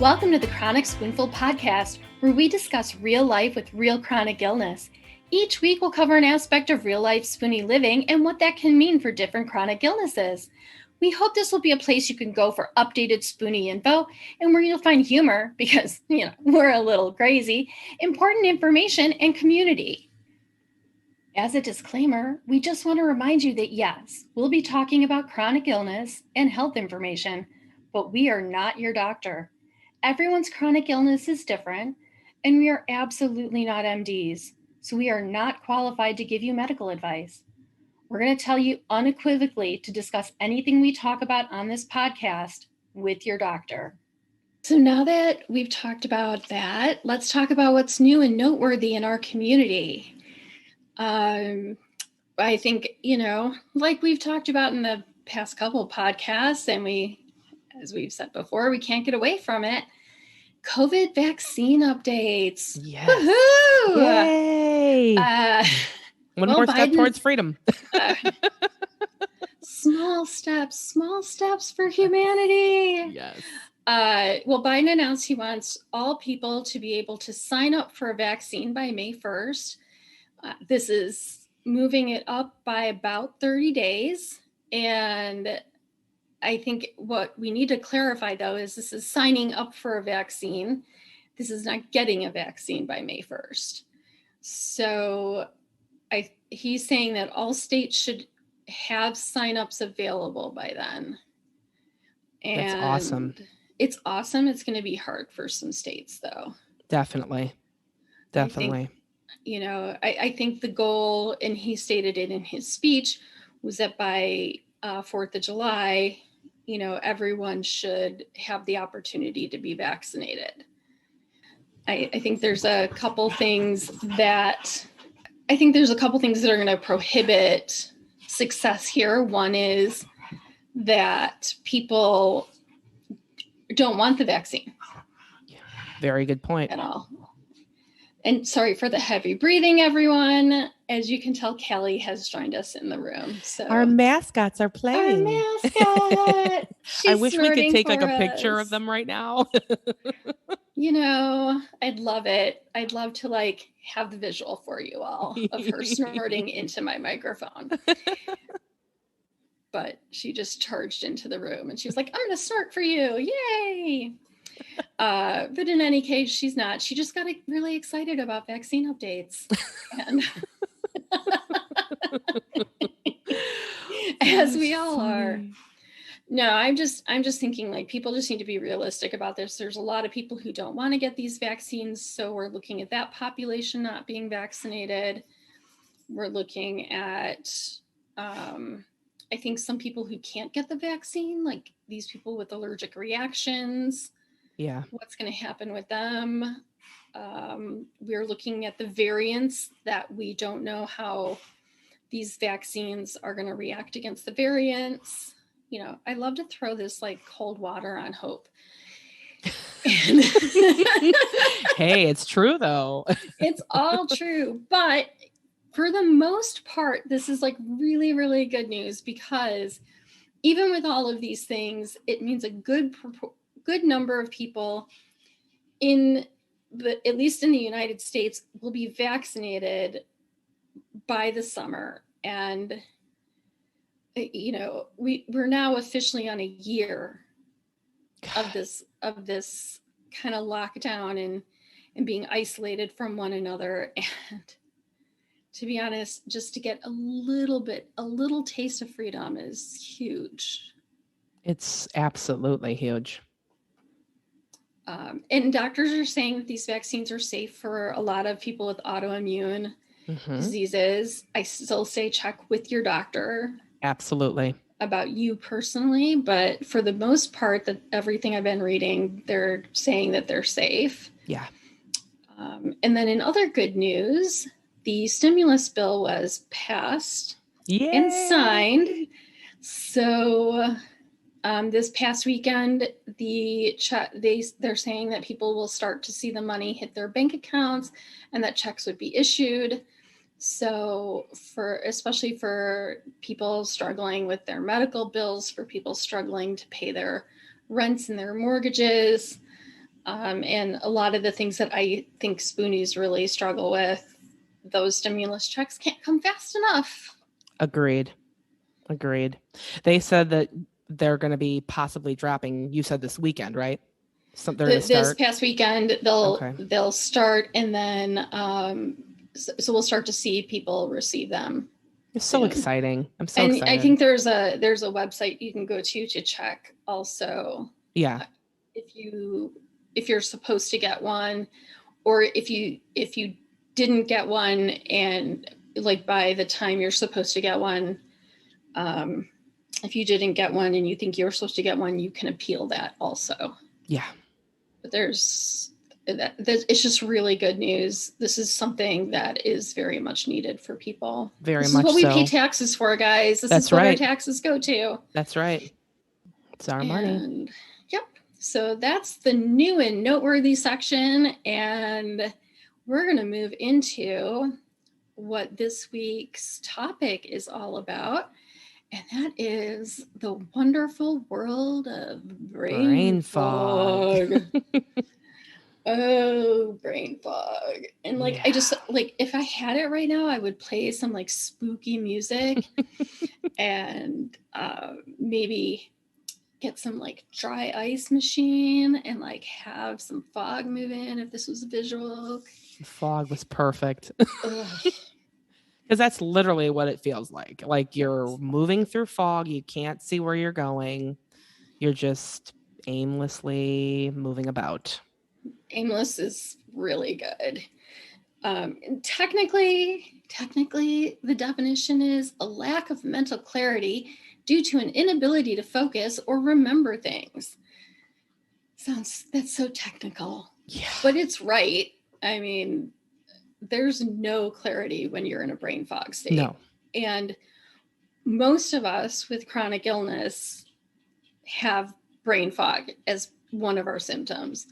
Welcome to the Chronic Spoonful podcast, where we discuss real life with real chronic illness. Each week, we'll cover an aspect of real life spoony living and what that can mean for different chronic illnesses. We hope this will be a place you can go for updated spoony info and where you'll find humor, because, we're a little crazy, important information, and community. As a disclaimer, we just want to remind you that yes, we'll be talking about chronic illness and health information, but we are not your doctor. Everyone's chronic illness is different, and we are absolutely not MDs, so we are not qualified to give you medical advice. We're going to tell you unequivocally to discuss anything we talk about on this podcast with your doctor. So now that we've talked about that, let's talk about what's new and noteworthy in our community. I think, like we've talked about in the past couple of podcasts, and as we've said before, we can't get away from it. COVID vaccine updates. Yes. Woohoo! Yay! One more step towards freedom. Small steps for humanity. Yes. Biden announced he wants all people to be able to sign up for a vaccine by May 1st. This is moving it up by about 30 days. And I think what we need to clarify, though, is this is signing up for a vaccine. This is not getting a vaccine by May 1st. So he's saying that all states should have signups available by then. And that's awesome. It's awesome. It's going to be hard for some states, though. Definitely. I think the goal, and he stated it in his speech, was that by 4th of July, everyone should have the opportunity to be vaccinated. I think there's a couple things that are going to prohibit success here. One is that people don't want the vaccine. Very good point. At all. And sorry for the heavy breathing, everyone. As you can tell, Kelly has joined us in the room. So our mascots are playing. Our mascot. I wish we could take a picture of them right now. I'd love it. I'd love to have the visual for you all of her snorting into my microphone. But she just charged into the room and she's like, I'm going to snort for you. Yay. But in any case, she's not. She just got really excited about vaccine updates. And as we all are. No, I'm just thinking people just need to be realistic about this. There's a lot of people who don't want to get these vaccines. So we're looking at that population not being vaccinated. We're looking at, I think some people who can't get the vaccine, like these people with allergic reactions. Yeah. What's going to happen with them? We're looking at the variants that we don't know how these vaccines are going to react against the variants. I love to throw this cold water on hope. Hey, it's true though. It's all true. But for the most part, this is really, really good news, because even with all of these things, it means a good number of people at least in the United States, will be vaccinated by the summer. And, we're now officially on a year of this kind of lockdown and being isolated from one another. And to be honest, just to get a little taste of freedom is huge. It's absolutely huge. And doctors are saying that these vaccines are safe for a lot of people with autoimmune diseases. I still say check with your doctor. Absolutely. About you personally, but for the most part, that everything I've been reading, they're saying that they're safe. Yeah. And then in other good news, the stimulus bill was passed and signed. So this past weekend, they're saying that people will start to see the money hit their bank accounts and that checks would be issued. So especially for people struggling with their medical bills, for people struggling to pay their rents and their mortgages, And a lot of the things that I think Spoonies really struggle with, those stimulus checks can't come fast enough. Agreed. They said that they're going to be possibly dropping, you said this weekend, right? This past weekend, they'll start, and then so we'll start to see people receive them. It's so exciting. I'm so excited. I think there's a website you can go to check also. Yeah. If you're supposed to get one, or if you didn't get one, and like by the time you're supposed to get one, if you didn't get one and you think you're supposed to get one, you can appeal that also. Yeah. But it's just really good news. This is something that is very much needed for people. This is what we pay taxes for, guys. This is what our taxes go to. That's right. It's our money. Yep. So that's the new and noteworthy section. And we're going to move into what this week's topic is all about. And that is the wonderful world of BrainFog. Oh, BrainFog. And I just if I had it right now, I would play some spooky music and maybe get some dry ice machine and have some fog move in if this was visual. The fog was perfect. Because that's literally what it feels like. You're moving through fog. You can't see where you're going. You're just aimlessly moving about. Aimless is really good. Technically, the definition is a lack of mental clarity due to an inability to focus or remember things. That's so technical. Yeah. But it's right. I mean, there's no clarity when you're in a brain fog state. No. And most of us with chronic illness have brain fog as one of our symptoms.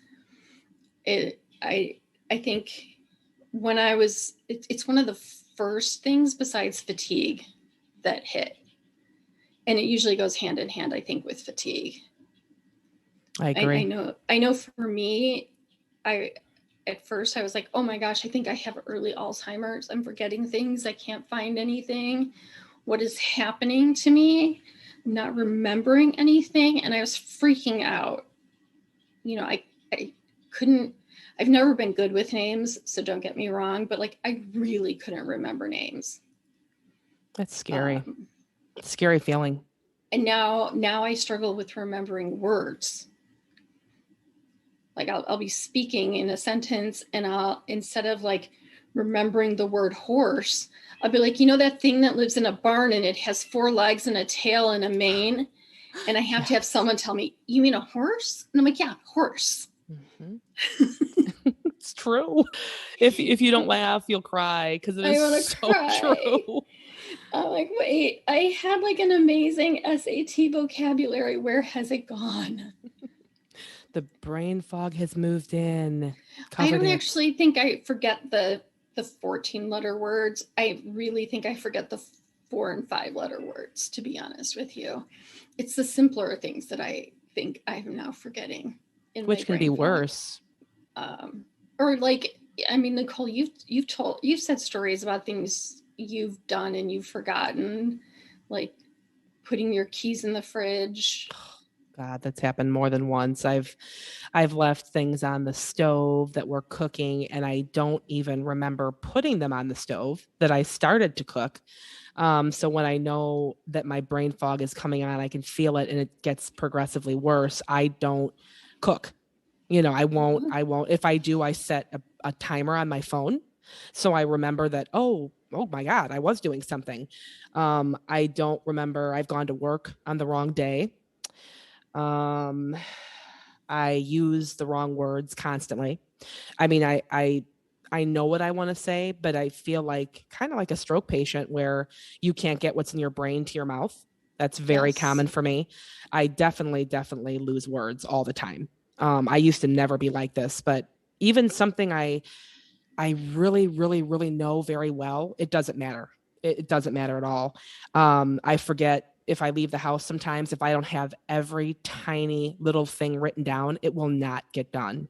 I think when it's one of the first things besides fatigue that hit. And it usually goes hand in hand, I think, with fatigue. I agree. I know for me, at first I was like, oh my gosh, I think I have early Alzheimer's. I'm forgetting things. I can't find anything. What is happening to me? I'm not remembering anything. And I was freaking out. I couldn't, I've never been good with names, so don't get me wrong, but I really couldn't remember names. That's scary. Scary feeling. And now I struggle with remembering words. I'll be speaking in a sentence, and I'll, instead of remembering the word horse, I'll be like, that thing that lives in a barn and it has 4 legs and a tail and a mane. And I have to have someone tell me, you mean a horse? And I'm like, yeah, horse. Mm-hmm. It's true. If you don't laugh, you'll cry because it is so true. I'm like, wait, I had an amazing SAT vocabulary. Where has it gone? The brain fog has moved in. I don't actually think I forget the 14-letter words. I really think I forget the 4 and 5-letter words, to be honest with you. It's the simpler things that I think I'm now forgetting. Which can be worse. Or Nicole, you've said stories about things you've done and you've forgotten, like putting your keys in the fridge. God, that's happened more than once. I've left things on the stove that were cooking, and I don't even remember putting them on the stove that I started to cook. So when I know that my brain fog is coming on, I can feel it and it gets progressively worse. I don't cook. I won't. If I do, I set a timer on my phone. So I remember that, oh my God, I was doing something. I don't remember. I've gone to work on the wrong day. I use the wrong words constantly. I mean, I know what I want to say, but I feel kind of like a stroke patient where you can't get what's in your brain to your mouth. That's very common for me. I definitely lose words all the time. I used to never be like this, but even something I really know very well, it doesn't matter. It doesn't matter at all. I forget if I leave the house sometimes. If I don't have every tiny little thing written down, it will not get done.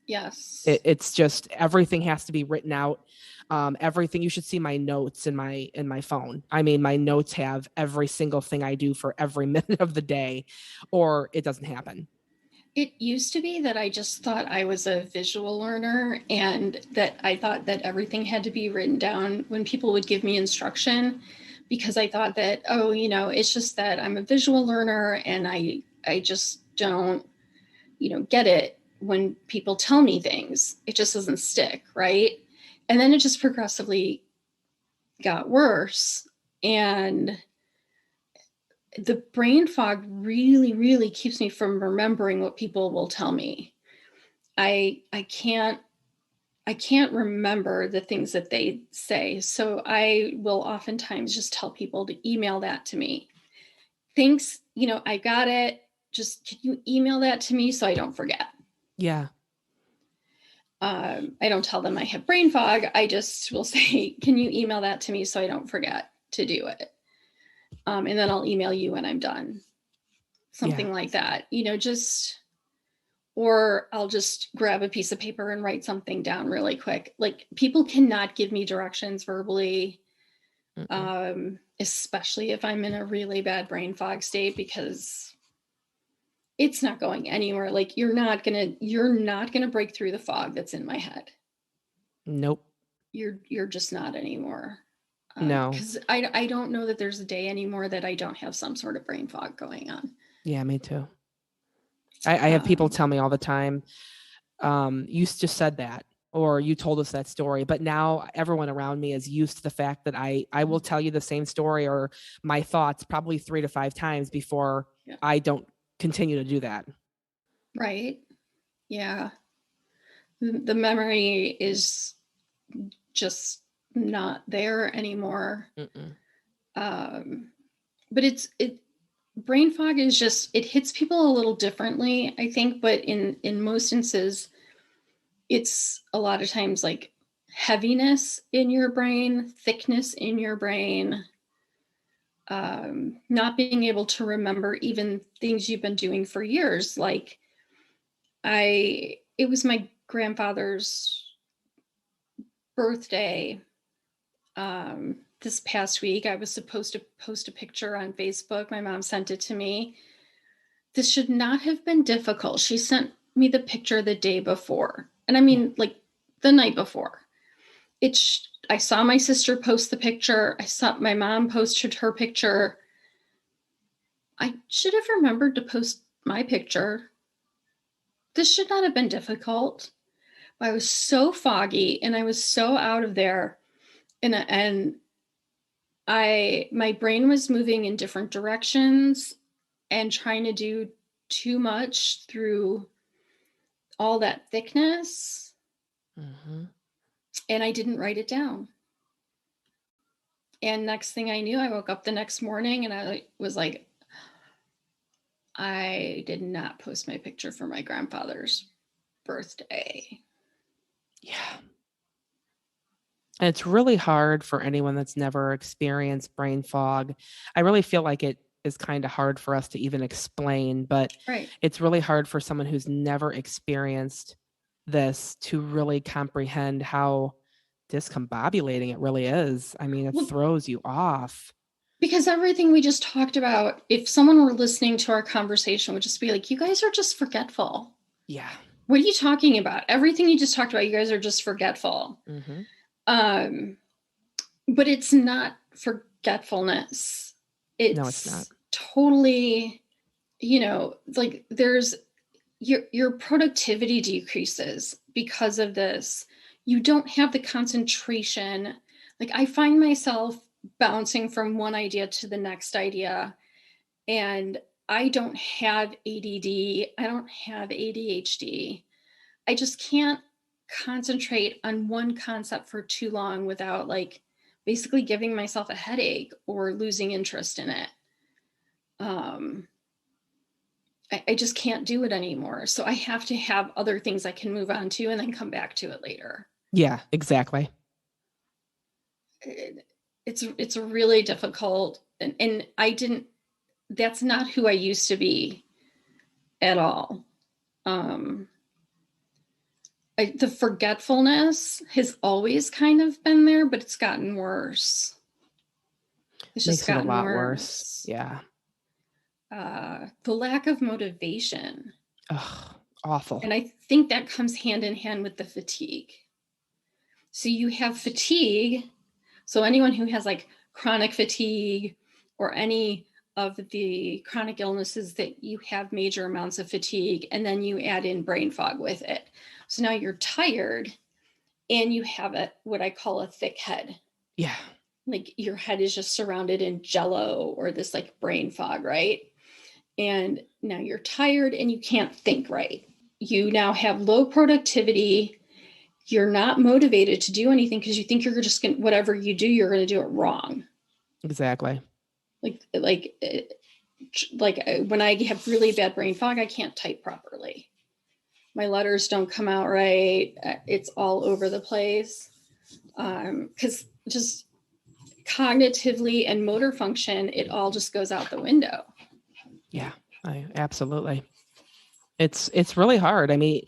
Yes. It's just everything has to be written out. Everything, you should see my notes in my phone. I mean, my notes have every single thing I do for every minute of the day, or it doesn't happen. It used to be that I just thought I was a visual learner and that I thought that everything had to be written down when people would give me instruction, because I thought that, oh, it's just that I'm a visual learner and I just don't, get it when people tell me things. It just doesn't stick, right? And then it just progressively got worse. And the brain fog really, really keeps me from remembering what people will tell me. I can't remember the things that they say. So I will oftentimes just tell people to email that to me. Thanks, I got it. Just can you email that to me so I don't forget? Yeah. I don't tell them I have brain fog. I just will say, can you email that to me so I don't forget to do it? And then I'll email you when I'm done. Something like that, or I'll just grab a piece of paper and write something down really quick. Like, people cannot give me directions verbally, especially if I'm in a really bad brain fog state, because it's not going anywhere. Like, you're not gonna break through the fog that's in my head. Nope. You're just not anymore. No. Because I don't know that there's a day anymore that I don't have some sort of brain fog going on. Yeah, me too. I have people tell me all the time, you just said that, or you told us that story, but now everyone around me is used to the fact that I will tell you the same story or my thoughts probably 3 to 5 times before I don't continue to do that. Right. Yeah. The memory is just not there anymore. But brain fog is just, it hits people a little differently, I think, but in most instances, it's a lot of times like heaviness in your brain, thickness in your brain, not being able to remember even things you've been doing for years. Like, it was my grandfather's birthday this past week. I was supposed to post a picture on Facebook. My mom sent it to me. This should not have been difficult. She sent me the picture the day before. And I mean, like, the night before. I saw my sister post the picture. I saw my mom posted her picture. I should have remembered to post my picture. This should not have been difficult. I was so foggy and I was so out of there. And my brain was moving in different directions and trying to do too much through all that thickness. And I didn't write it down. And next thing I knew, I woke up the next morning and I was like, I did not post my picture for my grandfather's birthday. Yeah. And it's really hard for anyone that's never experienced brain fog. I really feel like it is kind of hard for us to even explain, but it's really hard for someone who's never experienced this to really comprehend how discombobulating it really is. I mean, it throws you off. Because everything we just talked about, if someone were listening to our conversation, would just be like, you guys are just forgetful. Yeah. What are you talking about? Everything you just talked about, you guys are just forgetful. But it's not forgetfulness. No, it's not. Totally, like, there's your productivity decreases because of this. You don't have the concentration. Like, I find myself bouncing from one idea to the next idea, and I don't have ADD. I don't have ADHD. I just can't concentrate on one concept for too long without, like, basically giving myself a headache or losing interest in it. I just can't do it anymore. So I have to have other things I can move on to and then come back to it later. Yeah, exactly. It's really difficult. And that's not who I used to be at all. the forgetfulness has always kind of been there, but it's gotten worse. It's Makes just it a gotten lot worse. Yeah. The lack of motivation. Ugh, awful. And I think that comes hand in hand with the fatigue. So you have fatigue. So anyone who has like chronic fatigue or any of the chronic illnesses that you have major amounts of fatigue, and then you add in brain fog with it. So now you're tired and you have what I call a thick head. Yeah. Like your head is just surrounded in jello or this like brain fog, right? And now you're tired and you can't think right. You now have low productivity. You're not motivated to do anything because you think you're just going to, whatever you do, you're going to do it wrong. Exactly. Like when I have really bad brain fog, I can't type properly. My letters don't come out right. It's all over the place. Because just cognitively and motor function, it all just goes out the window. Yeah, absolutely. It's really hard. I mean,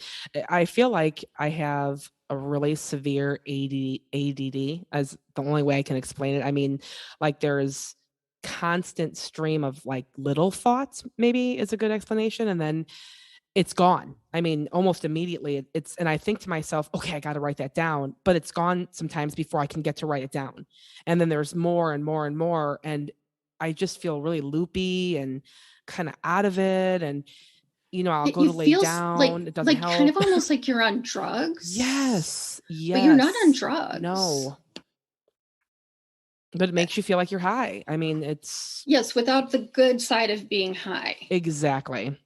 I feel like I have a really severe ADD as the only way I can explain it. I mean, like there's constant stream of like little thoughts, maybe is a good explanation. And then it's gone. I mean, almost immediately and I think to myself, okay, I got to write that down, but it's gone sometimes before I can get to write it down. And then there's more and more and more. And I just feel really loopy and kind of out of it. And, I'll go to lay down. It doesn't help. Kind of almost like you're on drugs. Yes. But you're not on drugs. No. But it makes you feel like you're high. I mean, it's. Yes, without the good side of being high. Exactly.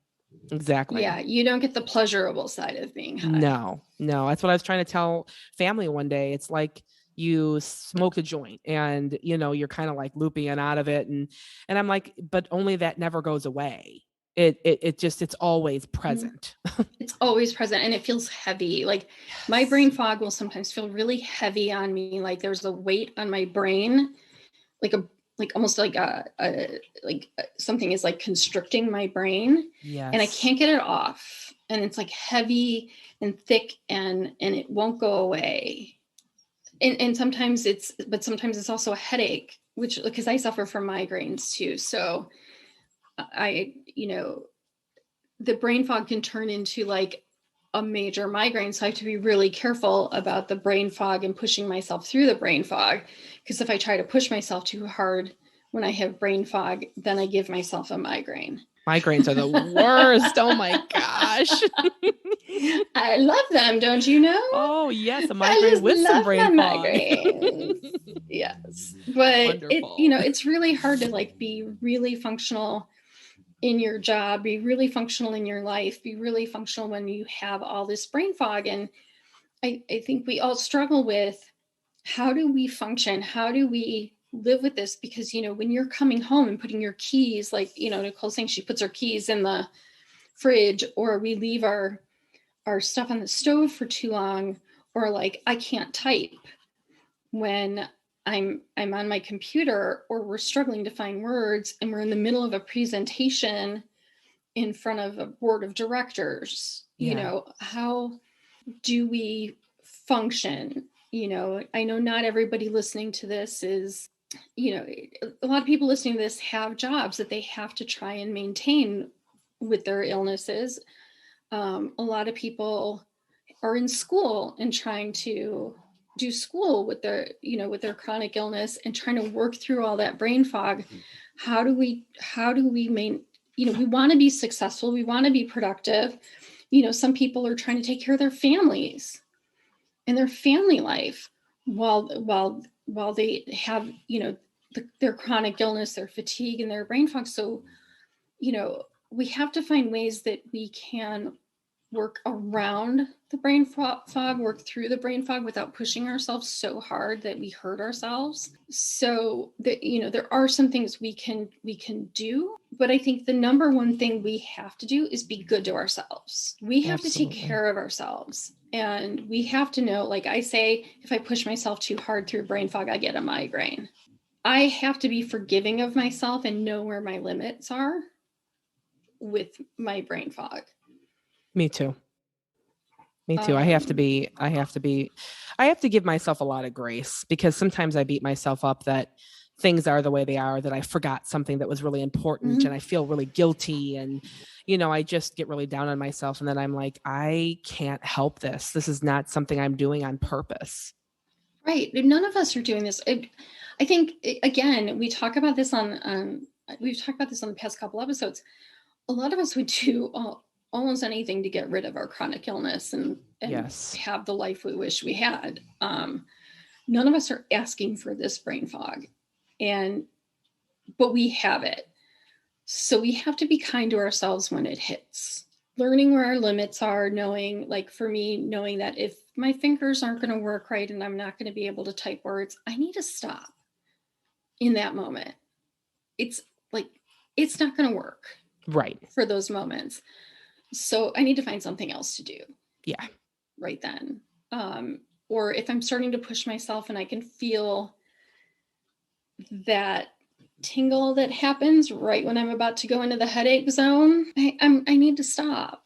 Yeah, you don't get the pleasurable side of being high. No. That's what I was trying to tell family one day. It's like you smoke a joint and, you're kind of like looping and out of it. And I'm like, but only that never goes away. It's always present. It's always present and it feels heavy. Like my brain fog will sometimes feel really heavy on me. Like there's a weight on my brain, almost like something is like constricting my brain. Yes. And I can't get it off. And it's like heavy and thick and it won't go away. And sometimes it's also a headache, which because I suffer from migraines too. So the brain fog can turn into like a major migraine. So I have to be really careful about the brain fog and pushing myself through the brain fog. Because if I try to push myself too hard when I have brain fog, then I give myself a migraine. Migraines are the worst. Oh my gosh. I love them, don't you know? Oh yes, a migraine with some brain fog. Yes. But it's really hard to like be really functional in your job, be really functional in your life, be really functional when you have all this brain fog. And I think we all struggle with how do we function? How do we live with this? Because, when you're coming home and putting your keys, like, Nicole's saying she puts her keys in the fridge, or we leave our stuff on the stove for too long, or like I can't type when I'm on my computer, or we're struggling to find words and we're in the middle of a presentation in front of a board of directors. Yeah. How do we function? I know not everybody listening to this is, a lot of people listening to this have jobs that they have to try and maintain with their illnesses. A lot of people are in school and trying to do school with their chronic illness and trying to work through all that brain fog. How do we we want to be successful, we want to be productive. Some people are trying to take care of their families and their family life while they have their chronic illness, their fatigue, and their brain fog. So we have to find ways that we can work around the brain fog, work through the brain fog without pushing ourselves so hard that we hurt ourselves. So that, there are some things we can do, but I think the number one thing we have to do is be good to ourselves. We have to take care of ourselves. And we have to know, like I say, if I push myself too hard through brain fog, I get a migraine. I have to be forgiving of myself and know where my limits are with my brain fog. Me too. Me too. I have to give myself a lot of grace because sometimes I beat myself up that things are the way they are, that I forgot something that was really important and I feel really guilty. And, I just get really down on myself. And then I'm like, I can't help this. This is not something I'm doing on purpose. Right. None of us are doing this. I think, again, we've talked about this on the past couple episodes. A lot of us would do almost anything to get rid of our chronic illness and Yes. have the life we wish we had. None of us are asking for this brain fog, but we have it. So we have to be kind to ourselves when it hits. Learning where our limits are, knowing, like for me, knowing that if my fingers aren't going to work right and I'm not going to be able to type words, I need to stop in that moment. It's not going to work. Right. For those moments. So I need to find something else to do. Yeah. Right then. Or if I'm starting to push myself and I can feel that tingle that happens right when I'm about to go into the headache zone, I need to stop.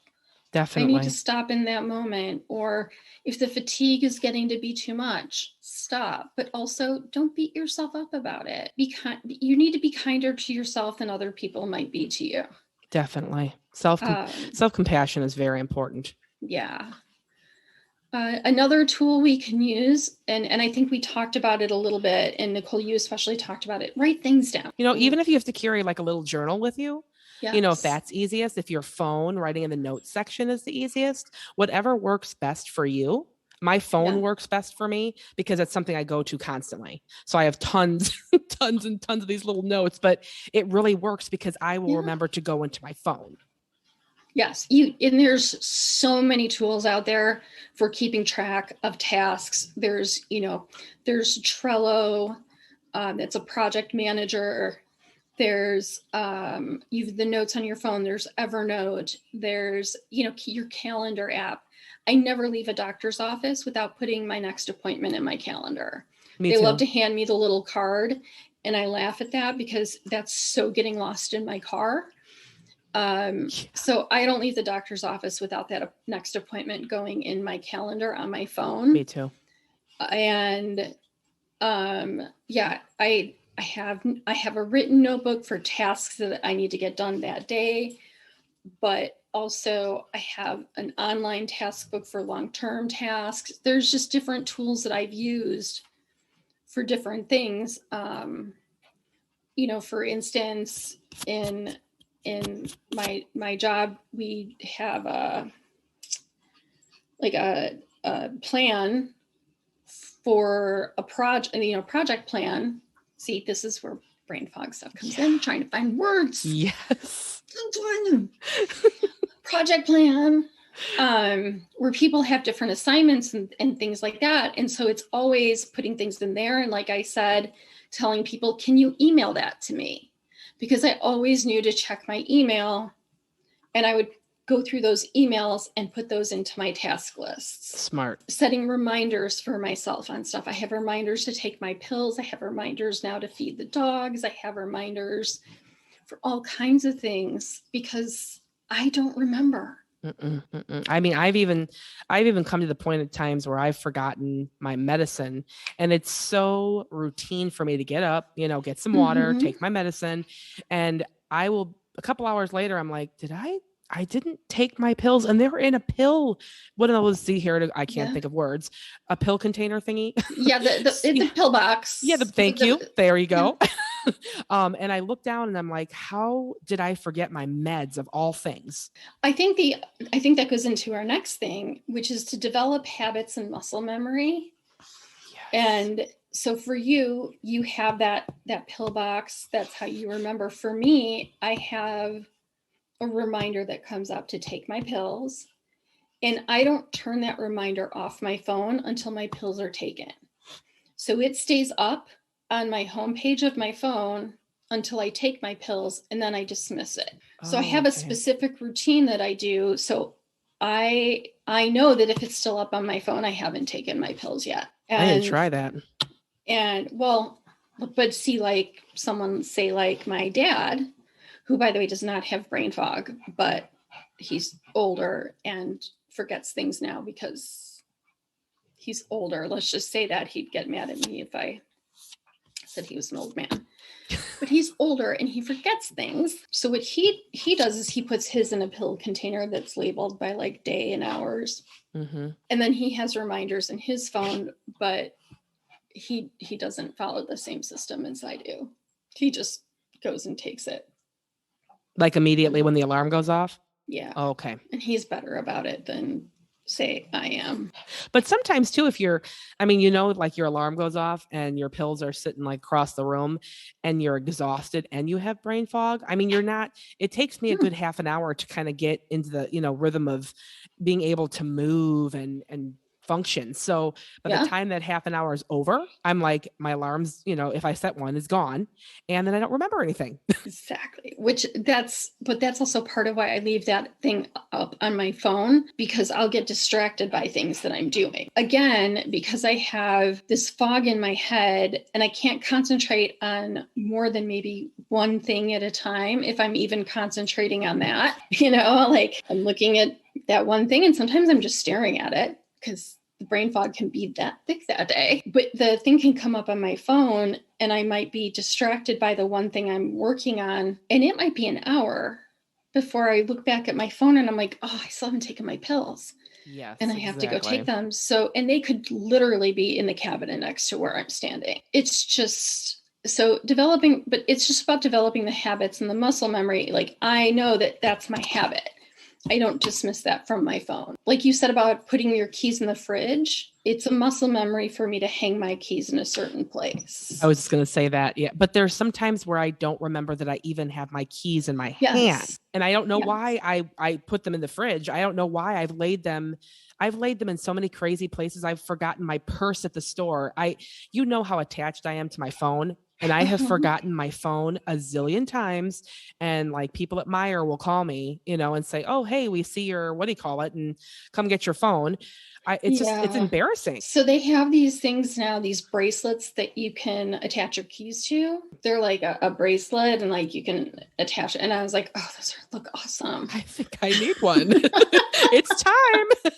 Definitely. I need to stop in that moment. Or if the fatigue is getting to be too much, stop. But also don't beat yourself up about it. You need to be kinder to yourself than other people might be to you. Definitely. Self-compassion is very important. Yeah. Another tool we can use, and I think we talked about it a little bit, and Nicole, you especially talked about it, write things down. Even if you have to carry like a little journal with you, yes. If that's easiest, if your phone writing in the notes section is the easiest, whatever works best for you. My phone works best for me because it's something I go to constantly. So I have tons and tons of these little notes, but it really works because I will remember to go into my phone. Yes, and there's so many tools out there for keeping track of tasks. There's Trello, that's a project manager. There's you've the notes on your phone. There's Evernote. There's your calendar app. I never leave a doctor's office without putting my next appointment in my calendar. They love to hand me the little card, and I laugh at that because that's so getting lost in my car. So I don't leave the doctor's office without that next appointment going in my calendar on my phone. Me too. And I have a written notebook for tasks that I need to get done that day, but also I have an online task book for long-term tasks. There's just different tools that I've used for different things. For instance, in my job, we have a plan for a project plan. See, this is where brain fog stuff comes in, trying to find words. Yes. Project plan, where people have different assignments and things like that. And so it's always putting things in there. And like I said, telling people, can you email that to me? Because I always knew to check my email, and I would go through those emails and put those into my task lists. Smart. Setting reminders for myself on stuff. I have reminders to take my pills. I have reminders now to feed the dogs. I have reminders for all kinds of things because I don't remember. I mean, I've even come to the point at times where I've forgotten my medicine, and it's so routine for me to get up, get some water, take my medicine, and I will, a couple hours later, I'm like, I didn't take my pills, and they were in a pill. What are those? See here, I can't think of words. A pill container thingy. Yeah, the pill box. Yeah, thank you. There you go. And I look down and I'm like, how did I forget my meds of all things? I think that goes into our next thing, which is to develop habits and muscle memory. Yes. And so for you have that pill box. That's how you remember. For me, I have a reminder that comes up to take my pills, and I don't turn that reminder off my phone until my pills are taken. So it stays up on my homepage of my phone until I take my pills, and then I dismiss it. So I have a specific routine that I do. So I know that if it's still up on my phone, I haven't taken my pills yet. I need to try that. And but see, like someone say like my dad, who by the way does not have brain fog, but he's older and forgets things now because he's older. Let's just say that he'd get mad at me if I said he was an old man. But he's older and he forgets things. So what he does is he puts his in a pill container that's labeled by like day and hours. And then he has reminders in his phone, but he doesn't follow the same system as I do. He just goes and takes it. Like immediately when the alarm goes off? Yeah. Oh, okay. And he's better about it than say I am. But sometimes too, if you're, I mean, you know, like your alarm goes off and your pills are sitting like across the room and you're exhausted and you have brain fog. I mean, you're not, it takes me a good half an hour to kind of get into the, you know, rhythm of being able to move and function. So by the time that half an hour is over, I'm like, my alarm's, you know, if I set one, is gone. And then I don't remember anything. Exactly. But that's also part of why I leave that thing up on my phone, because I'll get distracted by things that I'm doing. Again, because I have this fog in my head and I can't concentrate on more than maybe one thing at a time. If I'm even concentrating on that, you know, like I'm looking at that one thing and sometimes I'm just staring at it because the brain fog can be that thick that day. But the thing can come up on my phone and I might be distracted by the one thing I'm working on. And it might be an hour before I look back at my phone and I'm like, oh, I still haven't taken my pills. Yes. And I have to go take them. So, and they could literally be in the cabinet next to where I'm standing. It's just so developing, but it's just about developing the habits and the muscle memory. Like I know that that's my habit. I don't dismiss that from my phone. Like you said about putting your keys in the fridge, it's a muscle memory for me to hang my keys in a certain place. I was just going to say that. Yeah. But there's some times where I don't remember that I even have my keys in my hand. And I don't know why I put them in the fridge. I don't know why I've laid them in so many crazy places. I've forgotten my purse at the store. You know how attached I am to my phone. And I have forgotten my phone a zillion times. And like people at Meijer will call me, you know, and say, oh, hey, we see your, what do you call it? And come get your phone. It's embarrassing. So they have these things now, these bracelets that you can attach your keys to. They're like a bracelet and like you can attach it. And I was like, oh, those look awesome. I think I need one. It's time.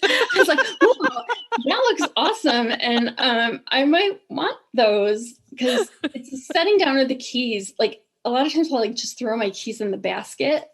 I was like, oh, that looks awesome. And I might want those because it's setting down of the keys. Like a lot of times I'll like just throw my keys in the basket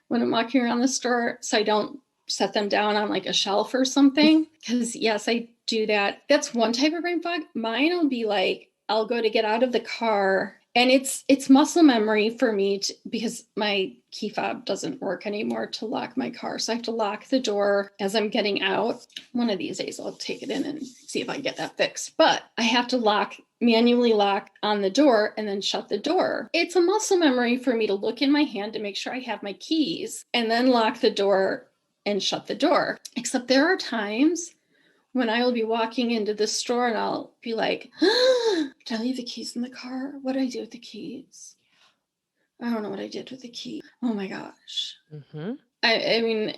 when I'm walking around the store so I don't set them down on like a shelf or something. Because yes, I do that. That's one type of brain fog. Mine will be like, I'll go to get out of the car and it's muscle memory for me because my key fob doesn't work anymore to lock my car. So I have to lock the door as I'm getting out. One of these days I'll take it in and see if I can get that fixed. But I have to manually lock on the door and then shut the door. It's a muscle memory for me to look in my hand to make sure I have my keys and then lock the door and shut the door. Except there are times when I will be walking into the store and I'll be like, did I leave the keys in the car? What did I do with the keys? I don't know what I did with the key. Oh my gosh. I mean,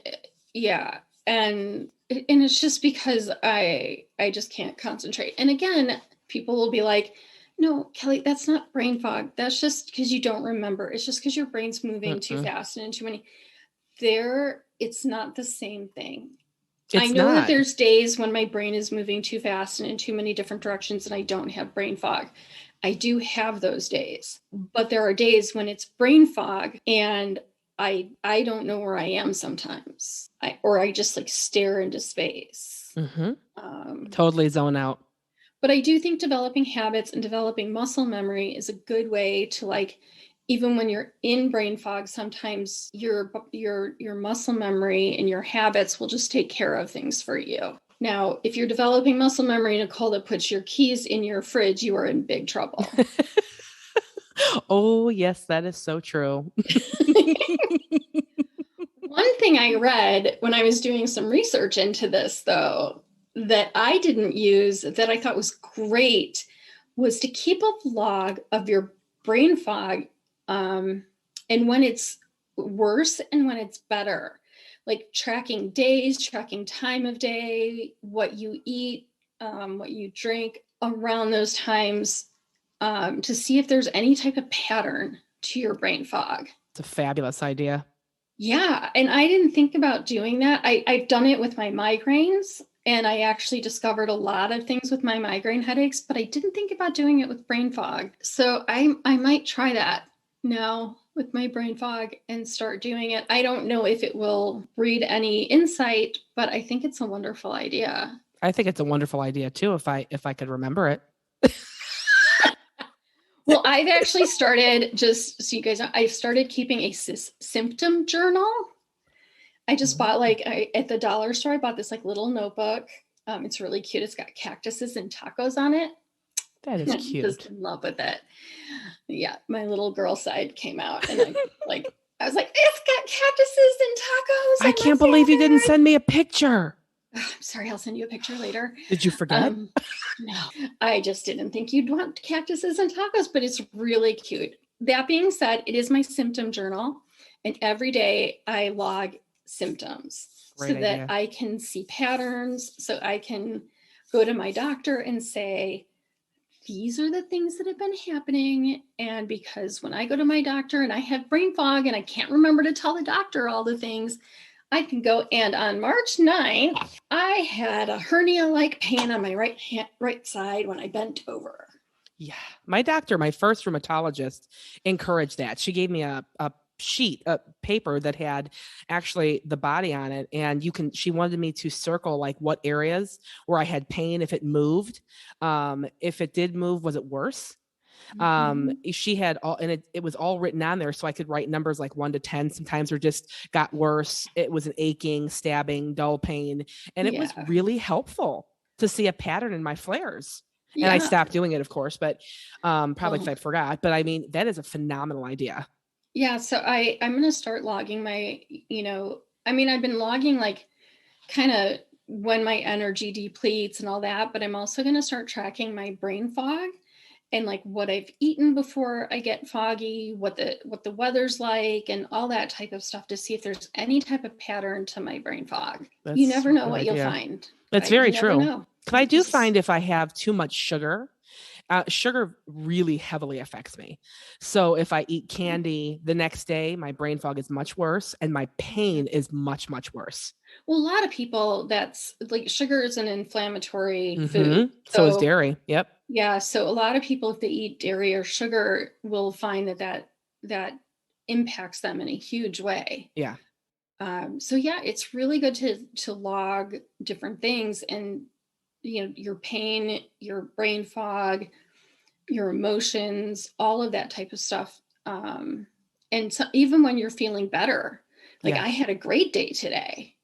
yeah. And it's just because I just can't concentrate. And again, people will be like, no, Kelly, that's not brain fog. That's just because you don't remember. It's just because your brain's moving too fast and in too many. It's not the same thing. I know that there's days when my brain is moving too fast and in too many different directions and I don't have brain fog. I do have those days, but there are days when it's brain fog and I don't know where I am sometimes. I just like stare into space. Totally zone out. But I do think developing habits and developing muscle memory is a good way to like, even when you're in brain fog, sometimes your muscle memory and your habits will just take care of things for you. Now, if you're developing muscle memory, Nicole, that puts your keys in your fridge, you are in big trouble. Oh, yes, that is so true. One thing I read when I was doing some research into this, though, that I didn't use, that I thought was great, was to keep a log of your brain fog and when it's worse and when it's better, like tracking days, tracking time of day, what you eat, what you drink around those times, to see if there's any type of pattern to your brain fog. It's a fabulous idea. Yeah. And I didn't think about doing that. I've done it with my migraines, and I actually discovered a lot of things with my migraine headaches, but I didn't think about doing it with brain fog. So I might try that now with my brain fog and start doing it. I don't know if it will breed any insight, but I think it's a wonderful idea. I think it's a wonderful idea too, if I could remember it. Well, I've actually started, just so you guys know, I've started keeping a symptom journal. I just bought at the dollar store, I bought this like little notebook. It's really cute. It's got cactuses and tacos on it. That is I'm cute. just in love with it. Yeah, my little girl side came out, and I was like, it's got cactuses and tacos. I can't believe you didn't send me a picture. I'm sorry, I'll send you a picture later. Did you forget? No, I just didn't think you'd want cactuses and tacos, but it's really cute. That being said, it is my symptom journal, and every day I log symptoms so that I can see patterns, so I can go to my doctor and say, these are the things that have been happening. And because when I go to my doctor and I have brain fog and I can't remember to tell the doctor all the things, I can go. And on March 9th, I had a hernia-like pain on my right side when I bent over. Yeah. My doctor, my first rheumatologist, encouraged that. She gave me a sheet of paper that had actually the body on it, and she wanted me to circle like what areas where I had pain, if it moved. If it did move, was it worse? She had all, and it was all written on there, so I could write numbers like 1 to 10. Sometimes it just got worse. It was an aching, stabbing, dull pain, and it was really helpful to see a pattern in my flares. And I stopped doing it, of course, but probably because I forgot. But I mean, that is a phenomenal idea. Yeah. So I'm going to start logging my, I've been logging like kind of when my energy depletes and all that, but I'm also going to start tracking my brain fog and like what I've eaten before I get foggy, what the weather's like, and all that type of stuff to see if there's any type of pattern to my brain fog. You never know what you'll find. That's very true. Because I do find if I have too much sugar, sugar really heavily affects me. So if I eat candy the next day, my brain fog is much worse and my pain is much, much worse. Well, a lot of people, that's like sugar is an inflammatory food. So is dairy. Yep. Yeah. So a lot of people, if they eat dairy or sugar, will find that impacts them in a huge way. Yeah. So yeah, it's really good to log different things, and your pain, your brain fog, your emotions, all of that type of stuff. And so even when you're feeling better, like I had a great day today,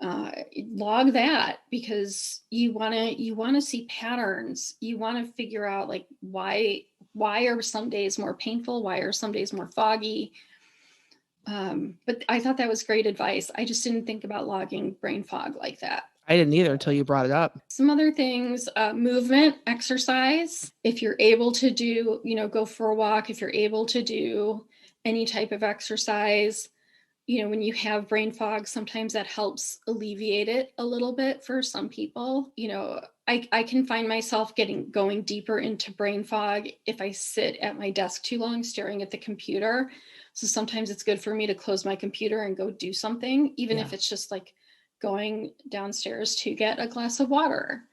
log that, because you want to see patterns. You want to figure out like why are some days more painful? Why are some days more foggy? But I thought that was great advice. I just didn't think about logging brain fog like that. I didn't either until you brought it up. Some other things, movement, exercise. If you're able to do, go for a walk, if you're able to do any type of exercise, when you have brain fog, sometimes that helps alleviate it a little bit for some people. I can find myself going deeper into brain fog if I sit at my desk too long staring at the computer. So sometimes it's good for me to close my computer and go do something, even if it's just like going downstairs to get a glass of water.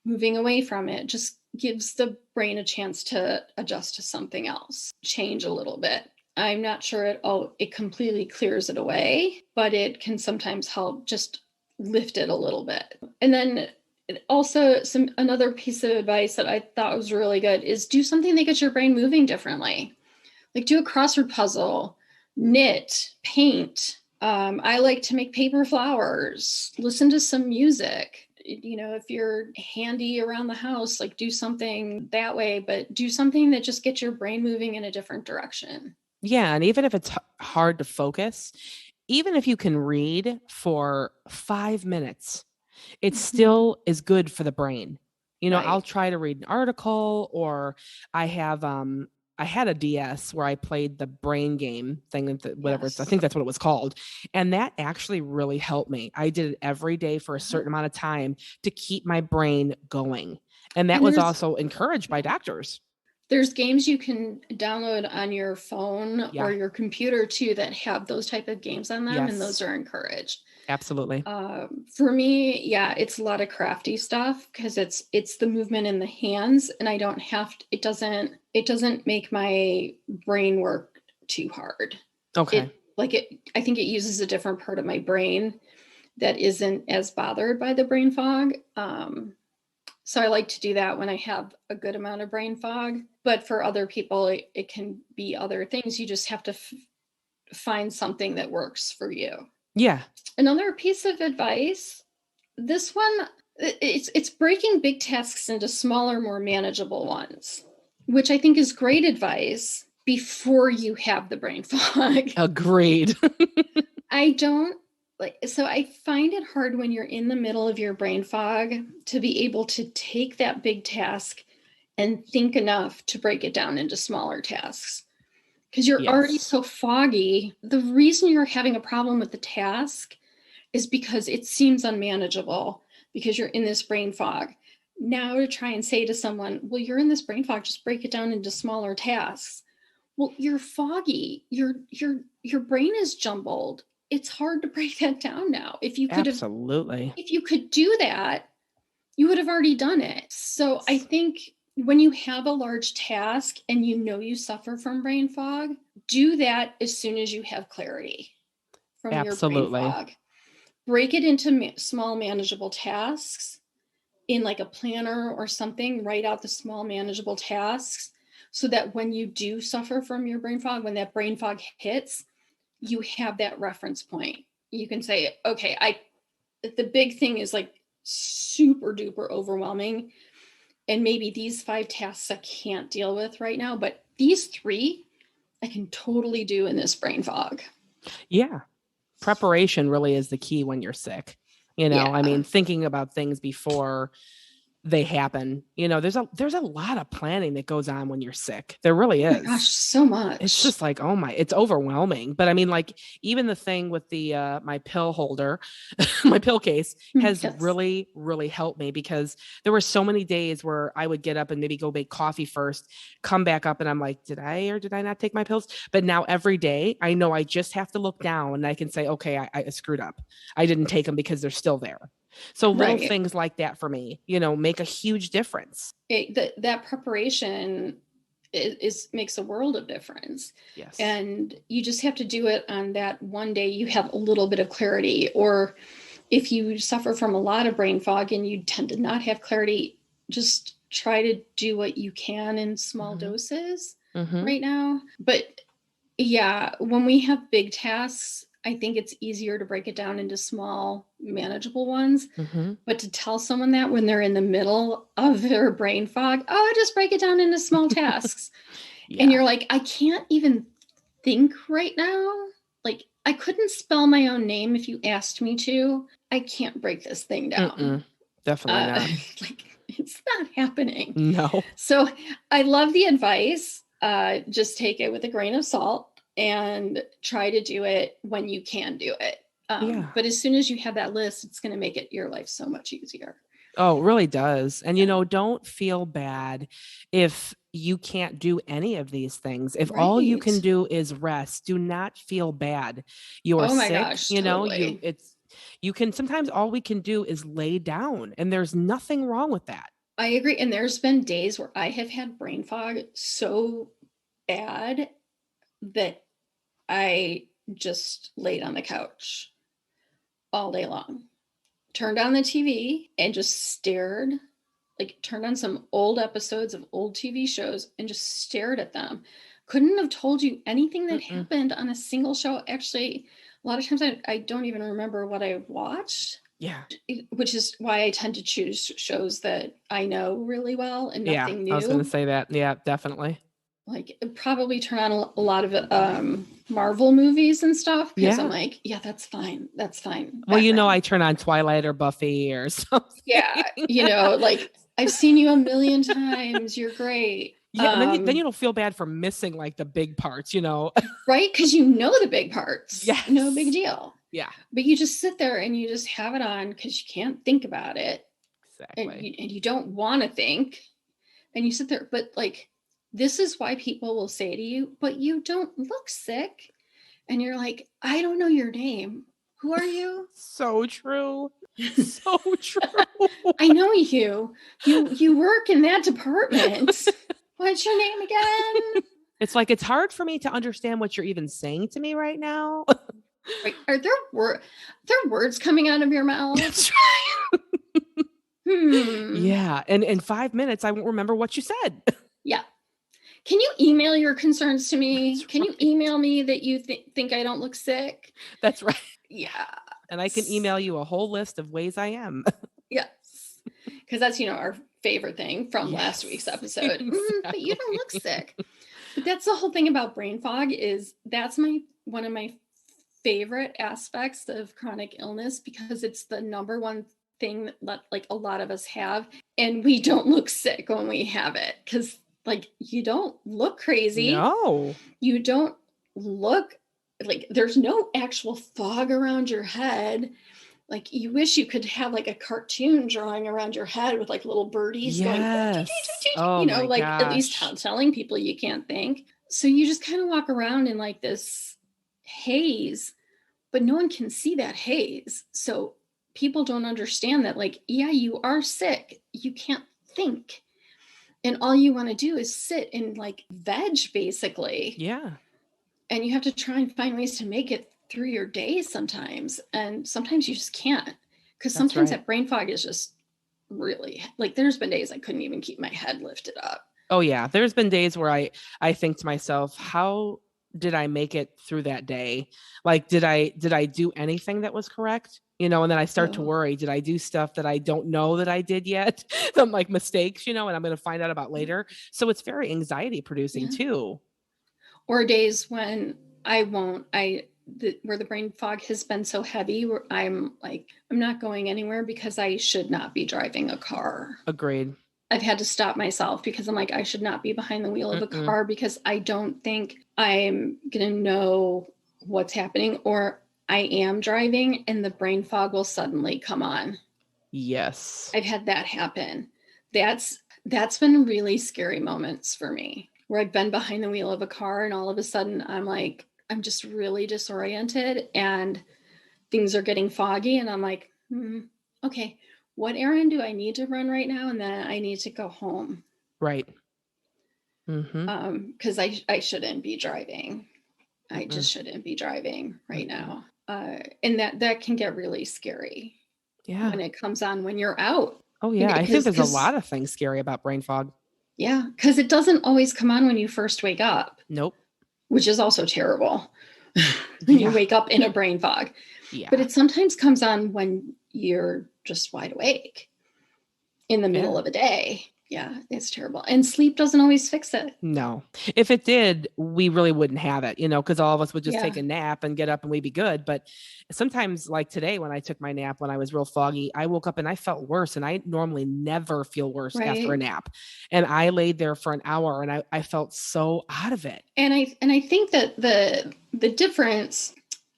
Moving away from it just gives the brain a chance to adjust to something else, change a little bit. I'm not sure it completely clears it away, but it can sometimes help just lift it a little bit. And then also another piece of advice that I thought was really good is do something that gets your brain moving differently. Like do a crossword puzzle, knit, paint. I like to make paper flowers, listen to some music. If you're handy around the house, like do something that way, but do something that just gets your brain moving in a different direction. Yeah. And even if it's hard to focus, even if you can read for 5 minutes, it still is good for the brain. I'll try to read an article, or I had a DS where I played the brain game thing, whatever. I think that's what it was called. And that actually really helped me. I did it every day for a certain amount of time to keep my brain going. And that was also encouraged by doctors. There's games you can download on your phone Yeah. or your computer too that have those type of games on them, Yes. and those are encouraged. Absolutely. For me, yeah, it's a lot of crafty stuff because it's the movement in the hands, and I don't have to, it doesn't make my brain work too hard. Okay. I think it uses a different part of my brain that isn't as bothered by the brain fog. So I like to do that when I have a good amount of brain fog. But for other people, it can be other things. You just have to find something that works for you. Yeah. Another piece of advice, this one, it's breaking big tasks into smaller, more manageable ones, which I think is great advice before you have the brain fog. Agreed. So I find it hard when you're in the middle of your brain fog to be able to take that big task and think enough to break it down into smaller tasks. Because you're already so foggy. The reason you're having a problem with the task is because it seems unmanageable because you're in this brain fog. Now to try and say to someone, well, you're in this brain fog, just break it down into smaller tasks. Well, you're foggy. Your brain is jumbled. It's hard to break that down now. If you could do that, you would have already done it. So I think when you have a large task and you know you suffer from brain fog, do that as soon as you have clarity from your brain fog. Break it into small manageable tasks in like a planner or something. Write out the small manageable tasks so that when you do suffer from your brain fog, when that brain fog hits, you have that reference point. You can say, okay, the big thing is like super duper overwhelming. And maybe these 5 tasks I can't deal with right now, but these 3 I can totally do in this brain fog. Yeah. Preparation really is the key when you're sick. I mean, thinking about things before they happen. There's a lot of planning that goes on when you're sick. There really is. Oh my gosh, so much. It's just like, it's overwhelming. But I mean, like even the thing with the my pill holder, my pill case has really, really helped me because there were so many days where I would get up and maybe go make coffee first, come back up, and I'm like, did I not take my pills? But now every day I know I just have to look down and I can say, okay, I screwed up. I didn't take them because they're still there. So little things like that for me, make a huge difference. That preparation makes a world of difference. Yes. And you just have to do it on that one day you have a little bit of clarity. Or if you suffer from a lot of brain fog and you tend to not have clarity, just try to do what you can in small doses right now. But yeah, when we have big tasks, I think it's easier to break it down into small, manageable ones. But to tell someone that when they're in the middle of their brain fog, just break it down into small tasks. And you're like, I can't even think right now. Like, I couldn't spell my own name if you asked me to. I can't break this thing down. Definitely not. It's not happening. No. So I love the advice. Just take it with a grain of salt and try to do it when you can do it. But as soon as you have that list, it's going to make your life so much easier. Oh, it really does. And, don't feel bad if you can't do any of these things. If all you can do is rest, do not feel bad. You are sick, gosh, totally. You can, sometimes all we can do is lay down, and there's nothing wrong with that. I agree. And there's been days where I have had brain fog so bad that I just laid on the couch all day long, turned on the TV and just stared, turned on some old episodes of old TV shows and just stared at them. Couldn't have told you anything that happened on a single show. Actually, a lot of times I don't even remember what I watched. Yeah. Which is why I tend to choose shows that I know really well and nothing new. I was going to say that. Yeah, definitely. Probably turn on a lot of Marvel movies and stuff because I'm like, yeah, that's fine. That's fine. Well, I turn on Twilight or Buffy or something. Yeah. I've seen you a million times. You're great. Yeah, and then you don't feel bad for missing the big parts, Right? Because the big parts. Yeah. No big deal. Yeah. But you just sit there and you just have it on because you can't think about it. Exactly. And you don't want to think. And you sit there, but this is why people will say to you, but you don't look sick. And you're like, I don't know your name. Who are you? So true. So true. I know you. You work in that department. What's your name again? It's like, it's hard for me to understand what you're even saying to me right now. Right. Are there words coming out of your mouth? That's right. Hmm. Yeah. And in 5 minutes, I won't remember what you said. Yeah. Can you email your concerns to me? That's Can you right. email me that you think I don't look sick? That's right. Yeah. And I can email you a whole list of ways I am. Yes. Because that's, our favorite thing from last week's Yes, episode. But you don't look exactly. sick. But that's the whole thing about brain fog, is that's one of my favorite aspects of chronic illness, because it's the number one thing that like a lot of us have, and we don't look sick when we have it, because like you don't look crazy. No. You don't look like there's no actual fog around your head. Like you wish you could have like a cartoon drawing around your head with like little birdies going, Yes. Oh my like at least gosh. telling people you can't think. So you just kind of walk around in like this haze, but no one can see that haze. So people don't understand that, like, yeah, you are sick. You can't think. And all you want to do is sit and like veg, basically. Yeah. And you have to try and find ways to make it through your day sometimes. And sometimes you just can't. Because sometimes that brain fog is just really like, there's been days I couldn't even keep my head lifted up. Oh yeah. There's been days where I think to myself, how did I make it through that day? Like, did I do anything that was correct? And then I start to worry, did I do stuff that I don't know that I did yet? Some like mistakes, and I'm going to find out about later. So it's very anxiety producing too. Or days when I won't, where the brain fog has been so heavy, where I'm like, I'm not going anywhere because I should not be driving a car. Agreed. I've had to stop myself because I'm like, I should not be behind the wheel of a car, because I don't think I'm going to know what's happening, or I am driving and the brain fog will suddenly come on. Yes. I've had that happen. That's been really scary moments for me, where I've been behind the wheel of a car and all of a sudden I'm like, I'm just really disoriented and things are getting foggy. And I'm like, okay, what errand do I need to run right now? And then I need to go home. Right. Because I shouldn't be driving. I just shouldn't be driving right now. And that can get really scary. Yeah. When it comes on when you're out. Oh yeah. I think there's a lot of things scary about brain fog. Yeah. Because it doesn't always come on when you first wake up. Nope. Which is also terrible. When you wake up in a brain fog. Yeah. But it sometimes comes on when you're just wide awake in the middle of a day. Yeah, it's terrible. And sleep doesn't always fix it. No. If it did, we really wouldn't have it, because all of us would just take a nap and get up and we'd be good. But sometimes, like today, when I took my nap, when I was real foggy, I woke up and I felt worse. And I normally never feel worse after a nap. And I laid there for an hour and I felt so out of it. And I think that the difference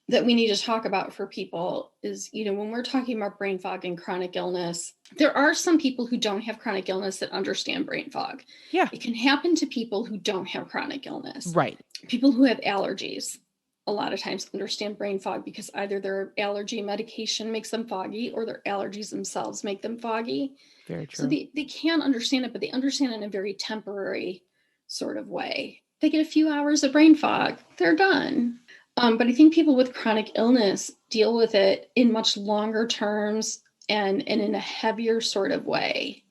that we need to talk about for people is, when we're talking about brain fog and chronic illness, there are some people who don't have chronic illness that understand brain fog. Yeah. It can happen to people who don't have chronic illness. Right. People who have allergies a lot of times understand brain fog, because either their allergy medication makes them foggy or their allergies themselves make them foggy. Very true. So they can understand it, but they understand it in a very temporary sort of way. They get a few hours of brain fog, they're done. But I think people with chronic illness deal with it in much longer terms and in a heavier sort of way.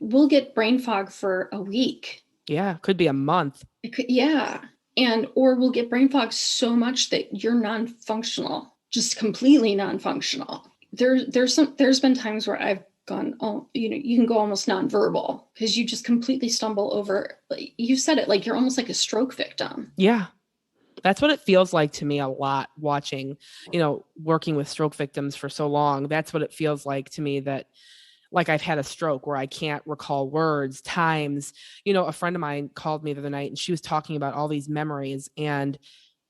We'll get brain fog for a week. Yeah, could be a month. Or we'll get brain fog so much that you're non-functional, just completely non-functional. There's been times where I've gone, you can go almost nonverbal because you just completely stumble over. You said it, like you're almost like a stroke victim. Yeah. That's what it feels like to me a lot, watching, working with stroke victims for so long. That's what it feels like to me, that like I've had a stroke where I can't recall words, times. A friend of mine called me the other night and she was talking about all these memories, and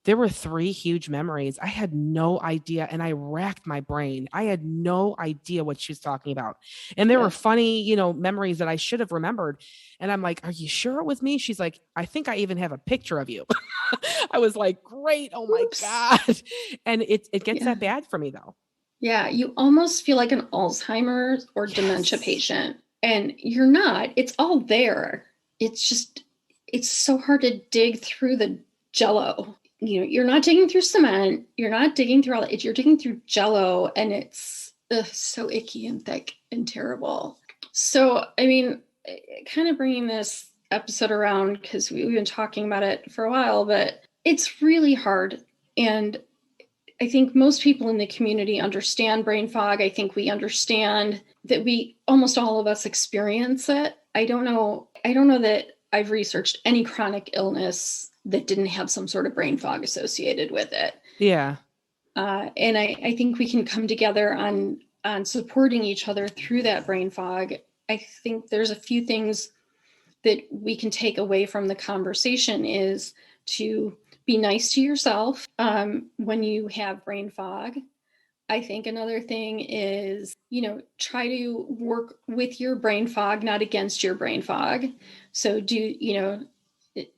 There were 3 huge memories. I had no idea, and I racked my brain. I had no idea what she was talking about. And there were funny, memories that I should have remembered. And I'm like, "Are you sure it was me?" She's like, "I think I even have a picture of you." I was like, "Great. Oh my Oops. God." And it gets that bad for me though. Yeah, you almost feel like an Alzheimer's or dementia patient, and you're not. It's all there. It's so hard to dig through the jello. You're not digging through cement. You're not digging through all that. You're digging through jello, and it's so icky and thick and terrible. So, I mean, kind of bringing this episode around, because we've been talking about it for a while, but it's really hard. And I think most people in the community understand brain fog. I think we understand that almost all of us experience it. I don't know that I've researched any chronic illness that didn't have some sort of brain fog associated with it. Yeah. And I think we can come together on supporting each other through that brain fog. I think there's a few things that we can take away from the conversation is to be nice to yourself when you have brain fog. I think another thing is, try to work with your brain fog, not against your brain fog. So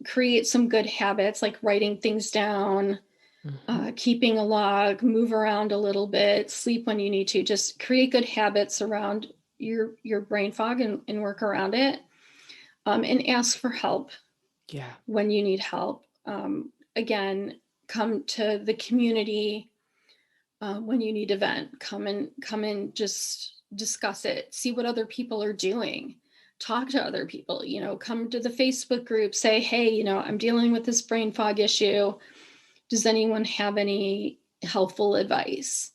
create some good habits like writing things down, keeping a log, move around a little bit, sleep when you need to. Just create good habits around your brain fog and work around it. And ask for help when you need help. Again, come to the community when you need to vent. Come and just discuss it. See what other people are doing. Talk to other people. Come to the Facebook group. Say, hey, I'm dealing with this brain fog issue. Does anyone have any helpful advice?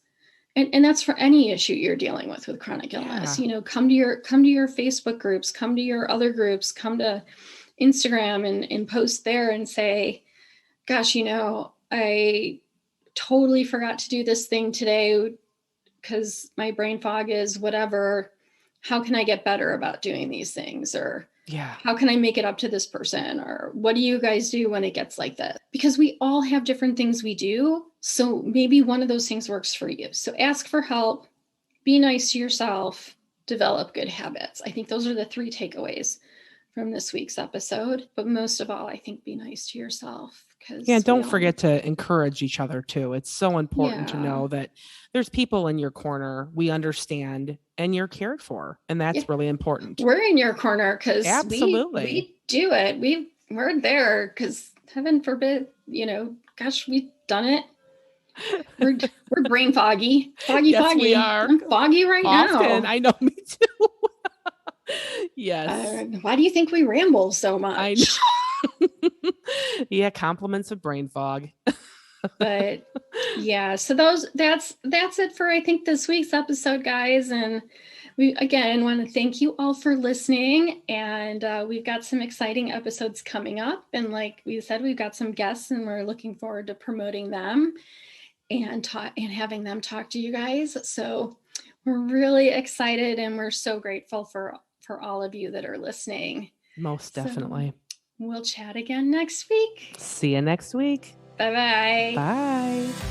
And that's for any issue you're dealing with chronic illness. Come to your Facebook groups, come to your other groups, come to Instagram and post there and say, gosh, I totally forgot to do this thing today because my brain fog is whatever. How can I get better about doing these things? Or how can I make it up to this person? Or what do you guys do when it gets like this? Because we all have different things we do. So maybe one of those things works for you. So ask for help, be nice to yourself, develop good habits. I think those are the 3 takeaways from this week's episode. But most of all, I think be nice to yourself. Don't forget to encourage each other too. It's so important to know that there's people in your corner. We understand and you're cared for. And that's really important. We're in your corner because absolutely we do it. We're there because heaven forbid, gosh, we've done it. We're brain foggy. Foggy. We are. I'm foggy right now. I know, me too. Yes. Why do you think we ramble so much? I know. Compliments of brain fog. But so that's it for I think this week's episode, guys. And we again want to thank you all for listening. And we've got some exciting episodes coming up. And like we said, we've got some guests, and we're looking forward to promoting them and having them talk to you guys. So we're really excited, and we're so grateful for all of you that are listening. Most definitely. We'll chat again next week. See you next week. Bye-bye. Bye.